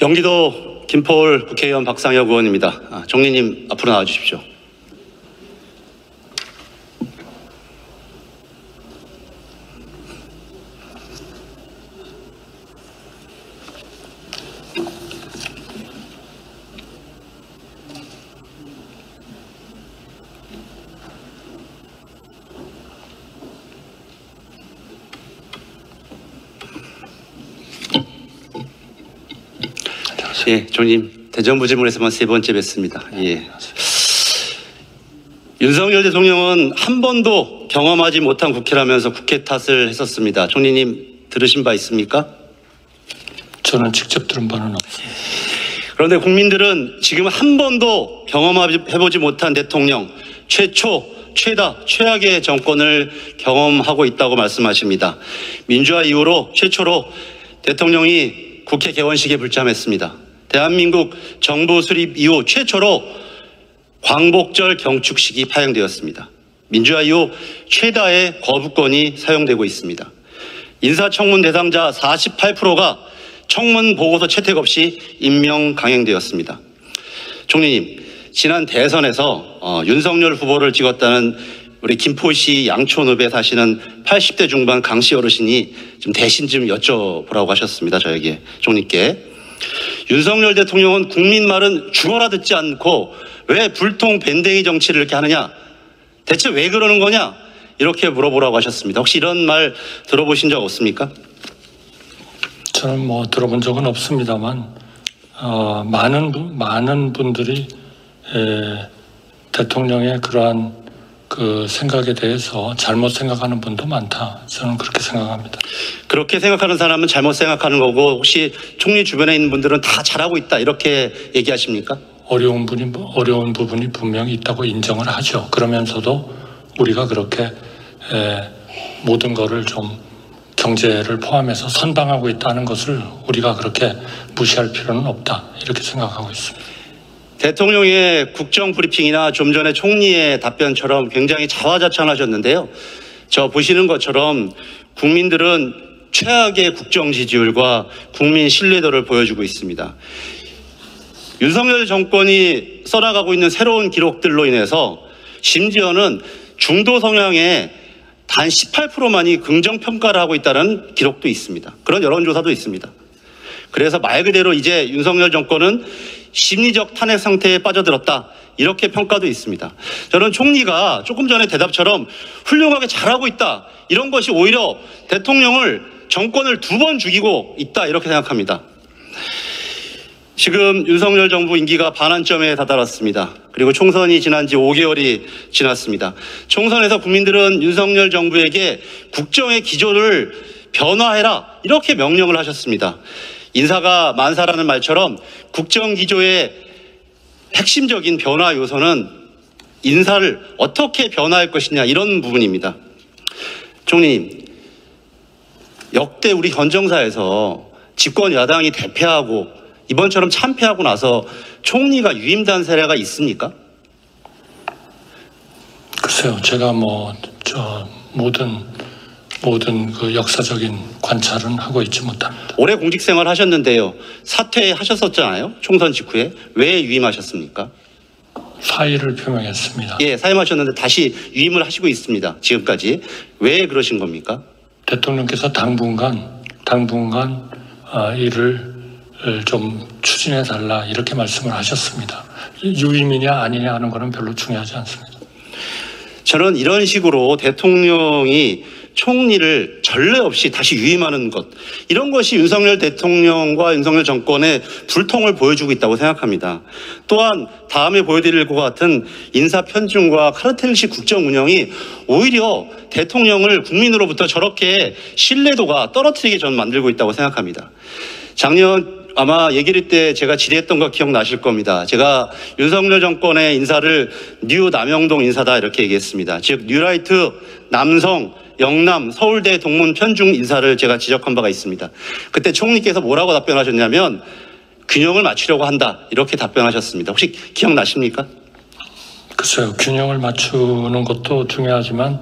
경기도 김포울 국회의원 박상혁 의원입니다. 총리님 앞으로 나와 주십시오. 예, 총리님 대정부 질문에서만 세 번째 뵙습니다. 예. 윤석열 대통령은 한 번도 경험하지 못한 국회라면서 국회 탓을 했었습니다. 총리님 들으신 바 있습니까? 저는 직접 들은 바는 없습니다. 그런데 국민들은 지금 한 번도 경험해보지 못한 대통령, 최다, 최악의 정권을 경험하고 있다고 말씀하십니다. 민주화 이후로 최초로 대통령이 국회 개원식에 불참했습니다. 대한민국 정부 수립 이후 최초로 광복절 경축식이 파행되었습니다. 민주화 이후 최다의 거부권이 사용되고 있습니다. 인사청문 대상자 48%가 청문 보고서 채택 없이 임명 강행되었습니다. 총리님, 지난 대선에서 윤석열 후보를 찍었다는 우리 김포시 양촌읍에 사시는 80대 중반 강씨 어르신이 좀 대신 좀 여쭤보라고 하셨습니다. 저에게, 총리께. 윤석열 대통령은 국민 말은 죽어라 듣지 않고 왜 불통 밴댕이 정치를 이렇게 하느냐? 대체 왜 그러는 거냐? 이렇게 물어보라고 하셨습니다. 혹시 이런 말 들어보신 적 없습니까? 저는 들어본 적은 없습니다만 많은 분들이 대통령의 그러한 그 생각에 대해서 잘못 생각하는 분도 많다. 저는 그렇게 생각합니다. 그렇게 생각하는 사람은 잘못 생각하는 거고, 혹시 총리 주변에 있는 분들은 다 잘하고 있다 이렇게 얘기하십니까? 어려운 부분이 분명히 있다고 인정을 하죠. 그러면서도 우리가 그렇게 모든 거를 좀 경제를 포함해서 선방하고 있다는 것을 우리가 그렇게 무시할 필요는 없다. 이렇게 생각하고 있습니다. 대통령의 국정 브리핑이나 좀 전에 총리의 답변처럼 굉장히 자화자찬하셨는데요. 저 보시는 것처럼 국민들은 최악의 국정 지지율과 국민 신뢰도를 보여주고 있습니다. 윤석열 정권이 써나가고 있는 새로운 기록들로 인해서 심지어는 중도 성향의 단 18%만이 긍정평가를 하고 있다는 기록도 있습니다. 그런 여론조사도 있습니다. 그래서 말 그대로 이제 윤석열 정권은 심리적 탄핵 상태에 빠져들었다, 이렇게 평가도 있습니다. 저는 총리가 조금 전에 대답처럼 훌륭하게 잘하고 있다, 이런 것이 오히려 대통령을, 정권을 2번 죽이고 있다, 이렇게 생각합니다. 지금 윤석열 정부 임기가 반환점에 다다랐습니다. 그리고 총선이 지난 지 5개월이 지났습니다. 총선에서 국민들은 윤석열 정부에게 국정의 기조를 변화해라, 이렇게 명령을 하셨습니다. 인사가 만사라는 말처럼 국정 기조의 핵심적인 변화 요소는 인사를 어떻게 변화할 것이냐, 이런 부분입니다. 총리님, 역대 우리 헌정사에서 집권 야당이 대패하고 이번처럼 참패하고 나서 총리가 유임된 사례가 있습니까? 글쎄요, 제가 모든 그 역사적인 관찰은 하고 있지 못합니다. 오래 공직생활 하셨는데요. 사퇴하셨었잖아요. 총선 직후에. 왜 유임하셨습니까? 사의를 표명했습니다. 예, 사임하셨는데 다시 유임을 하시고 있습니다. 지금까지. 왜 그러신 겁니까? 대통령께서 당분간 일을 좀 추진해달라, 이렇게 말씀을 하셨습니다. 유임이냐 아니냐 하는 거는 별로 중요하지 않습니다. 저는 이런 식으로 대통령이 총리를 전례 없이 다시 유임하는 것, 이런 것이 윤석열 대통령과 윤석열 정권의 불통을 보여주고 있다고 생각합니다. 또한 다음에 보여드릴 것 같은 인사 편중과 카르텔식 국정 운영이 오히려 대통령을 국민으로부터 저렇게 신뢰도가 떨어뜨리게 저는 만들고 있다고 생각합니다. 작년 아마 얘기를 때 제가 질의했던 거 기억나실 겁니다. 제가 윤석열 정권의 인사를 뉴 남영동 인사다, 이렇게 얘기했습니다. 즉 뉴라이트, 남성, 영남, 서울대 동문 편중 인사를 제가 지적한 바가 있습니다. 그때 총리께서 뭐라고 답변하셨냐면 균형을 맞추려고 한다, 이렇게 답변하셨습니다. 혹시 기억나십니까? 글쎄요, 균형을 맞추는 것도 중요하지만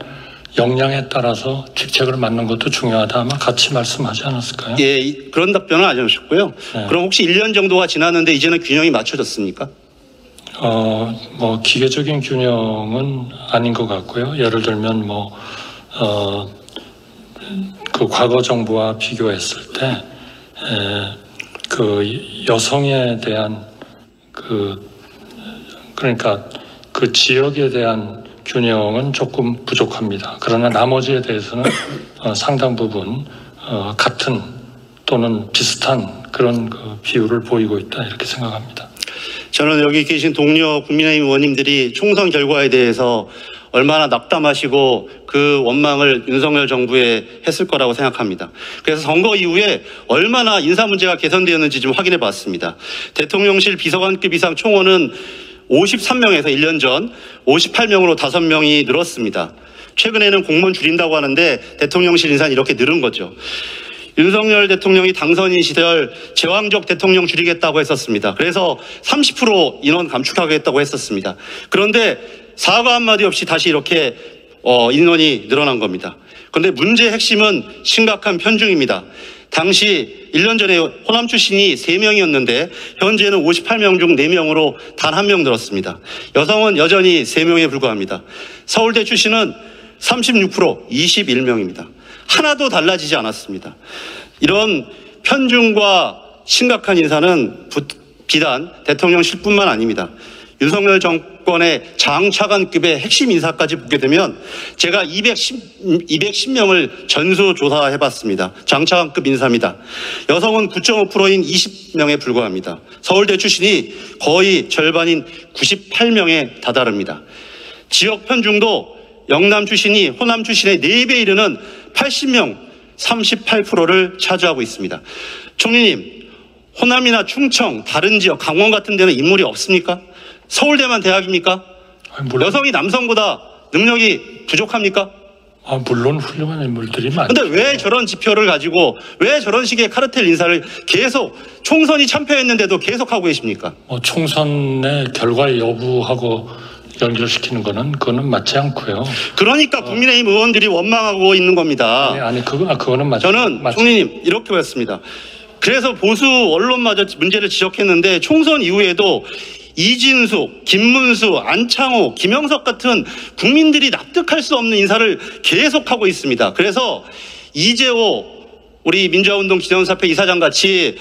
역량에 따라서 직책을 맡는 것도 중요하다. 아마 같이 말씀하지 않았을까요? 예, 그런 답변은 안 해주셨고요. 네. 그럼 혹시 1년 정도가 지났는데 이제는 균형이 맞춰졌습니까? 뭐 기계적인 균형은 아닌 것 같고요. 예를 들면 그 과거 정부와 비교했을 때 그 여성에 대한 그러니까 그 지역에 대한 균형은 조금 부족합니다. 그러나 나머지에 대해서는 상당 부분 같은 또는 비슷한 그런 그 비율을 보이고 있다 이렇게 생각합니다. 저는 여기 계신 동료 국민의힘 의원님들이 총선 결과에 대해서 얼마나 낙담하시고 그 원망을 윤석열 정부에 했을 거라고 생각합니다. 그래서 선거 이후에 얼마나 인사 문제가 개선되었는지 좀 확인해 봤습니다. 대통령실 비서관급 이상 총원은 53명에서 1년 전 58명으로 5명이 늘었습니다. 최근에는 공무원 줄인다고 하는데 대통령실 인사는 이렇게 늘은 거죠. 윤석열 대통령이 당선인 시절 제왕적 대통령 줄이겠다고 했었습니다. 그래서 30% 인원 감축하겠다고 했었습니다. 그런데 사과 한마디 없이 다시 이렇게 인원이 늘어난 겁니다. 그런데 문제의 핵심은 심각한 편중입니다. 당시 1년 전에 호남 출신이 3명이었는데 현재는 58명 중 4명으로 단 1명 늘었습니다. 여성은 여전히 3명에 불과합니다. 서울대 출신은 36% 21명입니다. 하나도 달라지지 않았습니다. 이런 편중과 심각한 인사는 비단 대통령실뿐만 아닙니다. 윤석열 정권의 장차관급의 핵심 인사까지 보게 되면 제가 210명을 전수조사해봤습니다. 장차관급 인사입니다. 여성은 9.5%인 20명에 불과합니다. 서울대 출신이 거의 절반인 98명에 다다릅니다. 지역 편중도 영남 출신이 호남 출신의 4배 이르는 80명 38%를 차지하고 있습니다. 총리님, 호남이나 충청, 다른 지역, 강원 같은 데는 인물이 없습니까? 서울대만 대학입니까? 물론, 여성이 남성보다 능력이 부족합니까? 물론 훌륭한 인물들이 많죠. 그런데 왜 저런 지표를 가지고 왜 저런 식의 카르텔 인사를 계속 총선이 참패했는데도 계속하고 계십니까? 총선의 결과 여부하고 연결시키는 그거는 맞지 않고요. 그러니까 국민의힘 의원들이 원망하고 있는 겁니다. 아니 그거는 맞죠. 저는 총리님 이렇게 봤습니다. 그래서 보수 언론마저 문제를 지적했는데 총선 이후에도 이진숙, 김문수, 안창호, 김영석 같은 국민들이 납득할 수 없는 인사를 계속하고 있습니다. 그래서 이재호 우리 민주화운동 기념사표 이사장 같이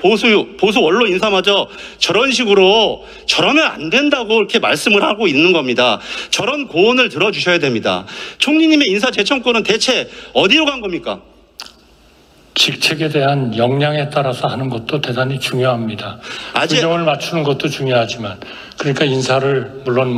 보수 원로 인사마저 저런 식으로 저러면 안 된다고 이렇게 말씀을 하고 있는 겁니다. 저런 고언을 들어주셔야 됩니다. 총리님의 인사 재청권은 대체 어디로 간 겁니까? 직책에 대한 역량에 따라서 하는 것도 대단히 중요합니다. 균형을 맞추는 것도 중요하지만 그러니까 인사를 물론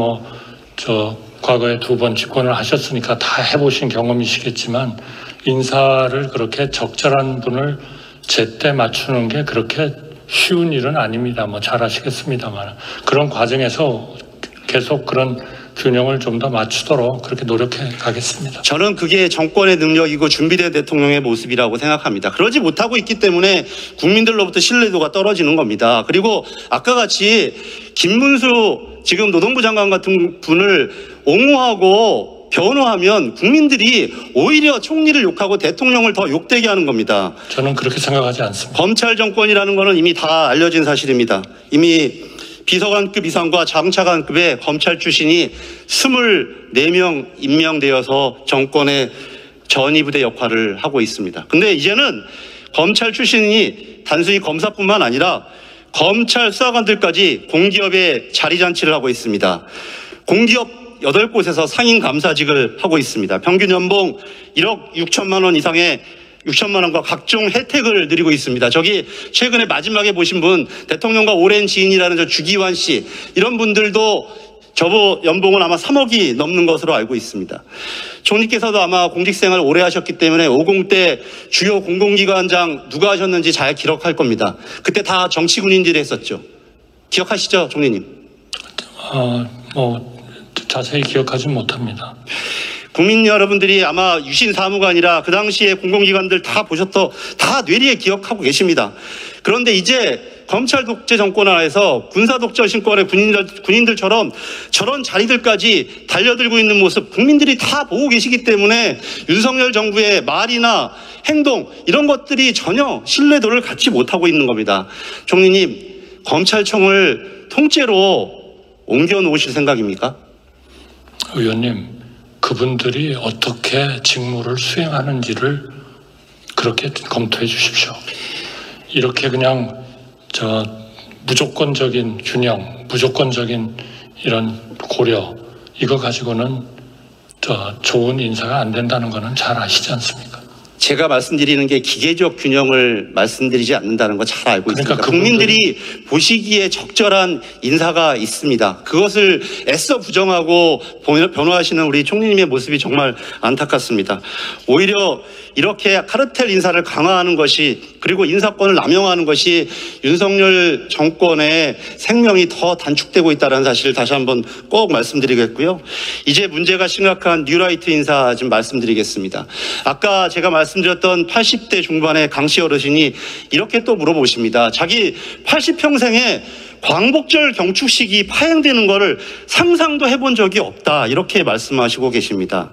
과거에 2번 집권을 하셨으니까 다 해보신 경험이시겠지만 인사를 그렇게 적절한 분을 제때 맞추는 게 그렇게 쉬운 일은 아닙니다. 잘 아시겠습니다만 그런 과정에서 계속 그런 균형을 좀 더 맞추도록 그렇게 노력해 가겠습니다. 저는 그게 정권의 능력이고 준비된 대통령의 모습이라고 생각합니다. 그러지 못하고 있기 때문에 국민들로부터 신뢰도가 떨어지는 겁니다. 그리고 아까 같이 김문수 지금 노동부 장관 같은 분을 옹호하고 변호하면 국민들이 오히려 총리를 욕하고 대통령을 더 욕되게 하는 겁니다. 저는 그렇게 생각하지 않습니다. 검찰 정권이라는 것은 이미 다 알려진 사실입니다. 이미 비서관급 이상과 장차관급의 검찰 출신이 24명 임명되어서 정권의 전위부대 역할을 하고 있습니다. 근데 이제는 검찰 출신이 단순히 검사뿐만 아니라 검찰 수사관들까지 공기업에 자리잔치를 하고 있습니다. 공기업 8곳에서 상임 감사직을 하고 있습니다. 평균 연봉 1억 6천만 원 이상의 6천만 원과 각종 혜택을 누리고 있습니다. 저기 최근에 마지막에 보신 분 대통령과 오랜 지인이라는 저 주기환 씨 이런 분들도 저보 연봉은 아마 3억이 넘는 것으로 알고 있습니다. 총리께서도 아마 공직생활 오래 하셨기 때문에 50대 주요 공공기관장 누가 하셨는지 잘 기억할 겁니다. 그때 다 정치 군인들이 했었죠. 기억하시죠, 총리님? 자세히 기억하진 못합니다. 국민 여러분들이 아마 유신 사무관이라 그 당시에 공공기관들 다 뇌리에 기억하고 계십니다. 그런데 이제 검찰 독재 정권 하에서 군사 독재 신권의 군인들처럼 저런 자리들까지 달려들고 있는 모습 국민들이 다 보고 계시기 때문에 윤석열 정부의 말이나 행동 이런 것들이 전혀 신뢰도를 갖지 못하고 있는 겁니다. 총리님, 검찰청을 통째로 옮겨 놓으실 생각입니까? 의원님, 그분들이 어떻게 직무를 수행하는지를 그렇게 검토해 주십시오. 이렇게 그냥 무조건적인 균형, 무조건적인 이런 고려, 이거 가지고는 좋은 인사가 안 된다는 거는 잘 아시지 않습니까? 제가 말씀드리는 게 기계적 균형을 말씀드리지 않는다는 거 잘 알고 있습니다. 그러니까 국민들이 보시기에 적절한 인사가 있습니다. 그것을 애써 부정하고 변호하시는 우리 총리님의 모습이 정말 안타깝습니다. 오히려 이렇게 카르텔 인사를 강화하는 것이, 그리고 인사권을 남용하는 것이 윤석열 정권의 생명이 더 단축되고 있다는 사실을 다시 한번 꼭 말씀드리겠고요. 이제 문제가 심각한 뉴라이트 인사 좀 말씀드리겠습니다. 아까 제가 말씀드렸던 80대 중반의 강씨 어르신이 이렇게 또 물어보십니다. 자기 80평생에 광복절 경축식이 파행되는 것을 상상도 해본 적이 없다, 이렇게 말씀하시고 계십니다.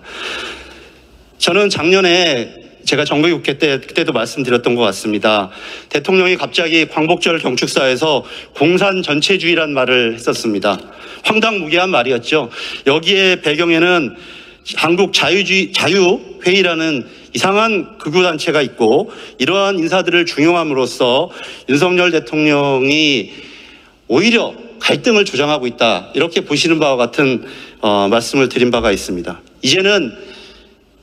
저는 작년에 제가 정기국회 때 그때도 말씀드렸던 것 같습니다. 대통령이 갑자기 광복절 경축사에서 공산 전체주의란 말을 했었습니다. 황당무계한 말이었죠. 여기에 배경에는 한국 자유회의라는 이상한 극우단체가 있고, 이러한 인사들을 중용함으로써 윤석열 대통령이 오히려 갈등을 조장하고 있다, 이렇게 보시는 바와 같은 말씀을 드린 바가 있습니다. 이제는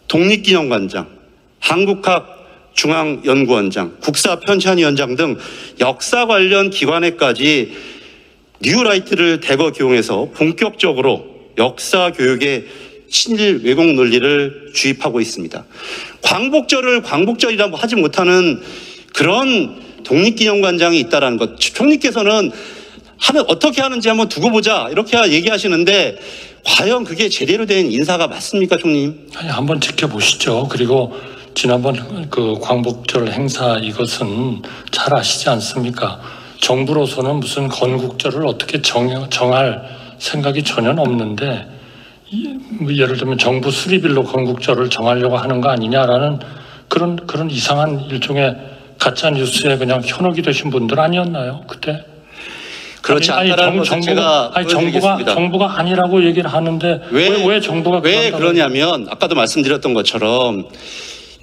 독립기념관장, 한국학중앙연구원장, 국사편찬위원장 등 역사 관련 기관에까지 뉴라이트를 대거 기용해서 본격적으로 역사 교육에 친일 왜곡 논리를 주입하고 있습니다. 광복절을 광복절이라고 하지 못하는 그런 독립기념관장이 있다는 것, 총리께서는 어떻게 하는지 한번 두고 보자, 이렇게 얘기하시는데 과연 그게 제대로 된 인사가 맞습니까, 총리님? 아니, 한번 지켜보시죠. 그리고 지난번 그 광복절 행사, 이것은 잘 아시지 않습니까? 정부로서는 무슨 건국절을 어떻게 정할 생각이 전혀 없는데, 예를 들면 정부 수립일로 건국절을 정하려고 하는 거 아니냐라는 그런 이상한 일종의 가짜 뉴스에 그냥 현혹이 되신 분들 아니었나요, 그때? 그렇지 않다는 것을 제가 보여드리겠습니다. 정부가 아니라고 얘기를 하는데 왜 정부가 왜 그러냐면, 아까도 말씀드렸던 것처럼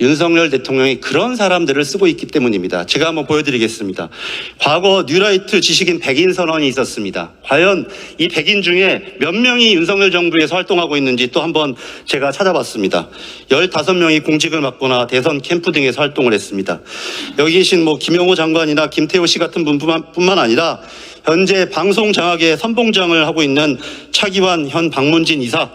윤석열 대통령이 그런 사람들을 쓰고 있기 때문입니다. 제가 한번 보여드리겠습니다. 과거 뉴라이트 지식인 100인 선언이 있었습니다. 과연 이 100인 중에 몇 명이 윤석열 정부에서 활동하고 있는지 또 한번 제가 찾아봤습니다. 15명이 공직을 맡거나 대선 캠프 등에서 활동을 했습니다. 여기 계신 김영호 장관이나 김태호 씨 같은 분뿐만 아니라 현재 방송장악의 선봉장을 하고 있는 차기환 현 방문진 이사,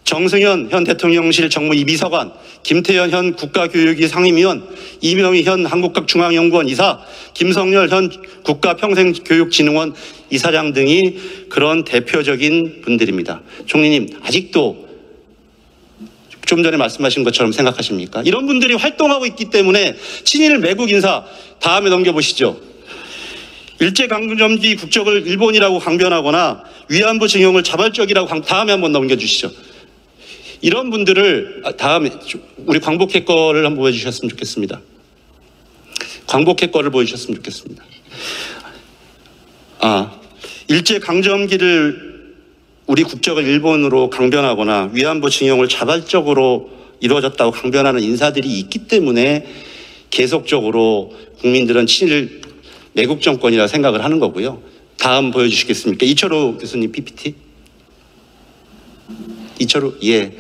정승현 현 대통령실 정무위 비서관, 김태현 현 국가교육위 상임위원, 이명희 현 한국학중앙연구원 이사, 김성열 현 국가평생교육진흥원 이사장 등이 그런 대표적인 분들입니다. 총리님, 아직도 좀 전에 말씀하신 것처럼 생각하십니까? 이런 분들이 활동하고 있기 때문에 친일 매국 인사, 다음에 넘겨보시죠. 일제강점기 국적을 일본이라고 강변하거나 위안부 징용을 자발적이라고 다음에 한번 넘겨주시죠. 이런 분들을 다음에 우리 광복회 거를 한번 보여주셨으면 좋겠습니다. 광복회 거를 보여주셨으면 좋겠습니다. 일제강점기를 우리 국적을 일본으로 강변하거나 위안부 징용을 자발적으로 이루어졌다고 강변하는 인사들이 있기 때문에 계속적으로 국민들은 친일 매국 정권이라 생각을 하는 거고요. 다음 보여주시겠습니까? 이철호 교수님 PPT. 이철호, 예.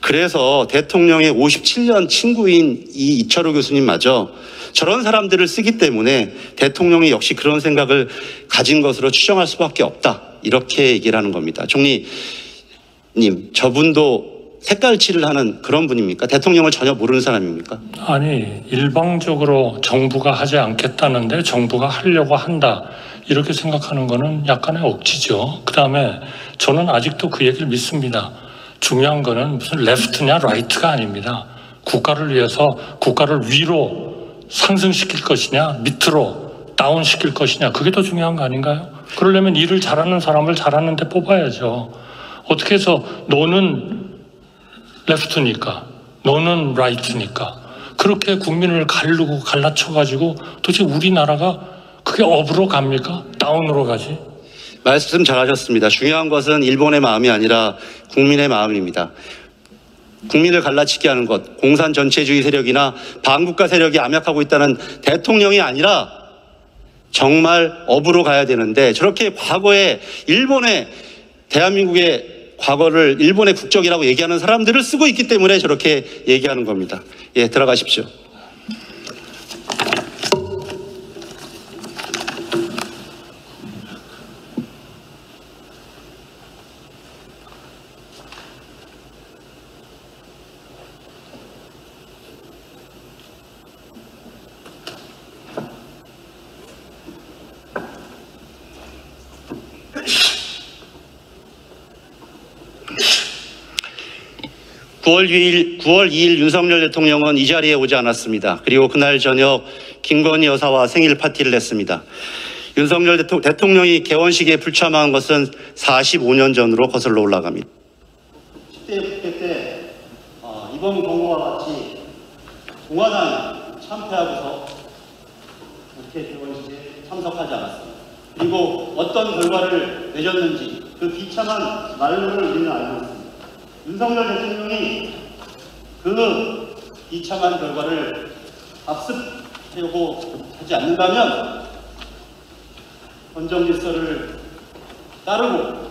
그래서 대통령의 57년 친구인 이 이철호 교수님마저 저런 사람들을 쓰기 때문에 대통령이 역시 그런 생각을 가진 것으로 추정할 수밖에 없다, 이렇게 얘기를 하는 겁니다. 총리님, 저분도 색깔칠을 하는 그런 분입니까? 대통령을 전혀 모르는 사람입니까? 아니, 일방적으로 정부가 하지 않겠다는데 정부가 하려고 한다, 이렇게 생각하는 거는 약간의 억지죠. 그 다음에 저는 아직도 그 얘기를 믿습니다. 중요한 거는 무슨 레프트냐 라이트가 아닙니다. 국가를 위해서 국가를 위로 상승시킬 것이냐 밑으로 다운시킬 것이냐, 그게 더 중요한 거 아닌가요? 그러려면 일을 잘하는 사람을 잘하는 데 뽑아야죠. 어떻게 해서 너는 레프트니까, 너는 라이트니까 그렇게 국민을 가르고 갈라쳐가지고 도대체 우리나라가 그게 업으로 갑니까? 다운으로 가지? 말씀 잘하셨습니다. 중요한 것은 일본의 마음이 아니라 국민의 마음입니다. 국민을 갈라치게 하는 것, 공산 전체주의 세력이나 반국가 세력이 암약하고 있다는 대통령이 아니라 정말 업으로 가야 되는데, 저렇게 과거에 일본의 대한민국의 과거를 일본의 국적이라고 얘기하는 사람들을 쓰고 있기 때문에 저렇게 얘기하는 겁니다. 예, 들어가십시오. (9월 2일) 윤석열 대통령은 이 자리에 오지 않았습니다. 그리고 그날 저녁 김건희 여사와 생일 파티를 냈습니다. 윤석열 대통령이 개원식에 불참한 것은 45년 전으로 거슬러 올라갑니다. 10대 국회 때 이번 공고와 같이 공화당이 참패하고서 이렇게 개원식에 참석하지 않았습니다. 그리고 어떤 결과를 맺었는지 그 비참한 말로를 우리는 알고 있습니다. 윤석열 대통령이 그 비참한 결과를 압습하려고 하지 않는다면 헌정 질서를 따르고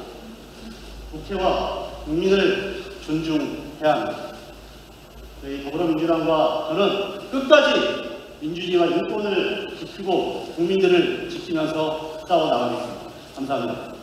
국회와 국민을 존중해야 합니다. 저희 더불어민주당과 저는 끝까지 민주주의와 인권을 지키고 국민들을 지키면서 싸워나가겠습니다. 감사합니다.